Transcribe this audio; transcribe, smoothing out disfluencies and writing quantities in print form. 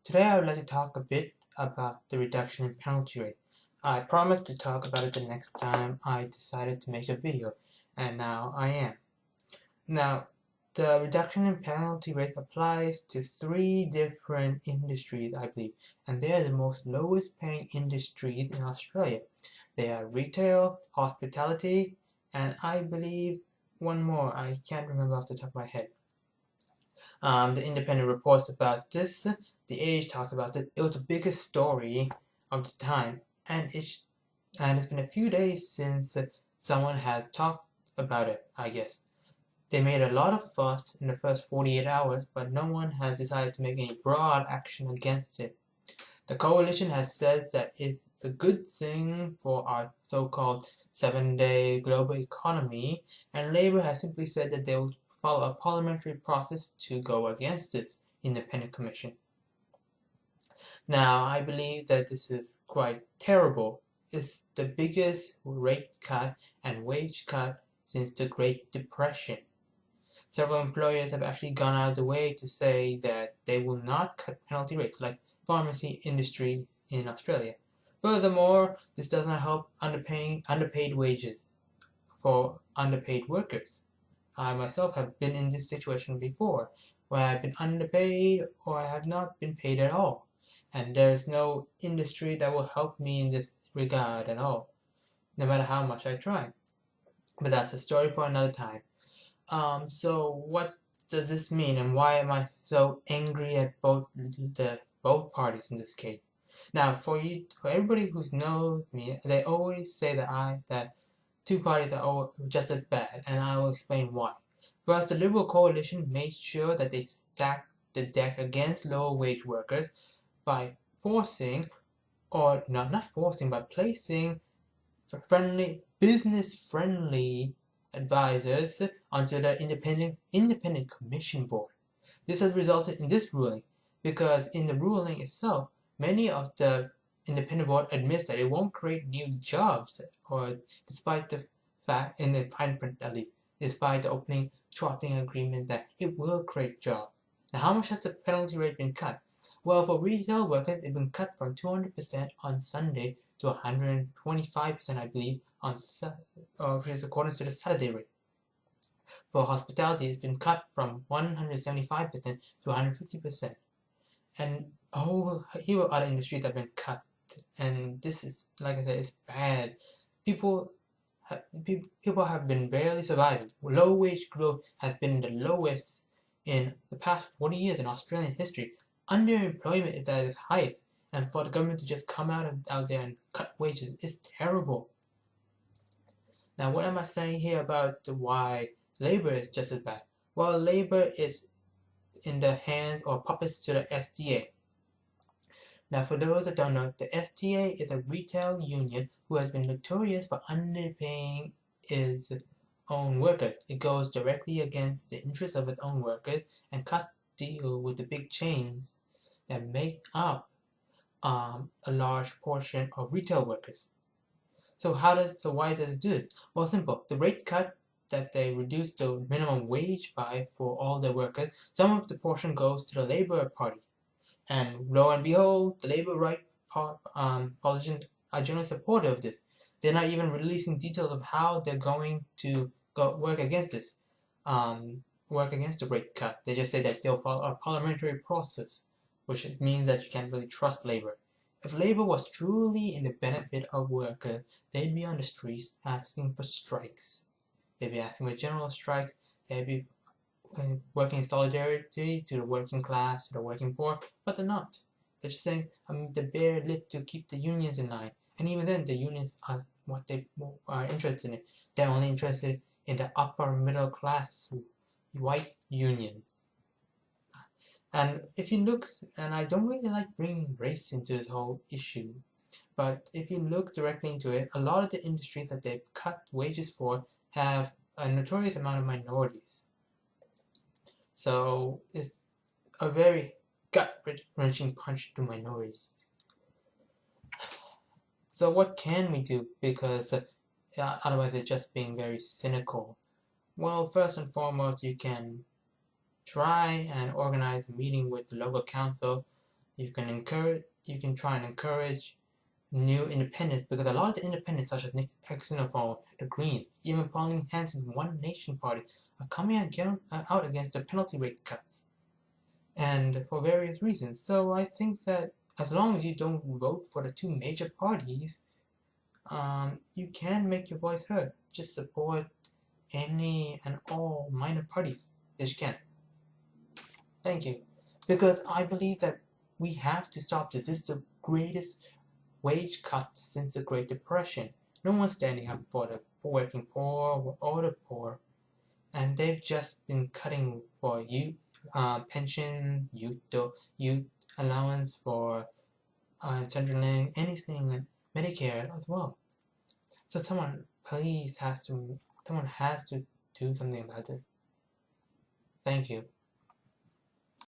Today I would like to talk a bit about the reduction in penalty rate. I promised to talk about it the next time I decided to make a video, and now I am. Now, the reduction in penalty rate applies to three different industries, I believe, and they are the most lowest paying industries in Australia. They are retail, hospitality, and I believe one more. I can't remember off the top of my head. The Independent reports about this. The Age talks about it. It was the biggest story of the time, and it's been a few days since someone has talked about it. I guess they made a lot of fuss in the first 48 hours, but no one has decided to make any broad action against it. The coalition has said that it's a good thing for our so-called 7-day global economy, and Labour has simply said that they will follow a parliamentary process to go against this independent commission. Now, I believe that this is quite terrible. It's the biggest rate cut and wage cut since the Great Depression. Several employers have actually gone out of the way to say that they will not cut penalty rates, like pharmacy industry in Australia. Furthermore, this does not help underpaid wages for underpaid workers. I myself have been in this situation before, where I've been underpaid or I have not been paid at all, and there is no industry that will help me in this regard at all, no matter how much I try. But that's a story for another time. So what does this mean, and why am I so angry at both parties in this case? Now, for everybody who knows me, they always say that two parties are just as bad, and I will explain why. First, the Liberal coalition made sure that they stacked the deck against lower wage workers by forcing, or not forcing, but placing business-friendly advisors onto the independent commission board. This has resulted in this ruling because in the ruling itself, many of the independent board admits that it won't create new jobs, or despite the fact, in the fine print at least, despite the opening trotting agreement that it will create jobs. Now, how much has the penalty rate been cut? Well, for retail workers, it's been cut from 200% on Sunday to 125%, I believe, which is according to the Saturday rate. For hospitality, it's been cut from 175% to 150%. And a whole heap of other industries have been cut. And this is, like I said, it's bad. People have been barely surviving. Low wage growth has been the lowest in the past 40 years in Australian history. Underemployment is at its highest, and for the government to just come out there and cut wages is terrible. Now, what am I saying here about why Labour is just as bad? Well, Labour is in the hands or puppets to the SDA. Now, for those that don't know, the SDA is a retail union who has been notorious for underpaying its own workers. It goes directly against the interests of its own workers and cuts deal with the big chains that make up a large portion of retail workers. So why does it do this? Well, simple. The rate cut that they reduced the minimum wage by for all their workers, some of the portion goes to the Labour Party. And lo and behold, the Labour right politicians are generally supportive of this. They're not even releasing details of how they're going to work against this, work against the rate cut. They just say that they'll follow a parliamentary process, which means that you can't really trust Labour. If Labour was truly in the benefit of workers, they'd be on the streets asking for strikes. They'd be asking for general strikes. They'd be working in solidarity to the working class, to the working poor, but they're not. They're just saying the bare lip to keep the unions in line. And even then, the unions aren't what they are interested in. They're only interested in the upper middle class, white unions. And if you look, and I don't really like bringing race into this whole issue, but if you look directly into it, a lot of the industries that they've cut wages for have a notorious amount of minorities. So it's a very gut-wrenching punch to minorities. So what can we do? Because otherwise it's just being very cynical. Well, first and foremost, you can try and organize a meeting with the local council You can try and encourage new independents, because a lot of the independents, such as Nick Xenophone, the Greens, even Pauline Hanson's One Nation Party, are coming out against the penalty rate cuts, and for various reasons. So I think that as long as you don't vote for the two major parties, you can make your voice heard. Just support any and all minor parties that you can. Thank you. Because I believe that we have to stop this. This is the greatest wage cut since the Great Depression. No one's standing up for the working poor or the poor, and they've just been cutting for youth pension, youth allowance for Centrelink, anything, Medicare as well. So someone has to do something about it. Thank you.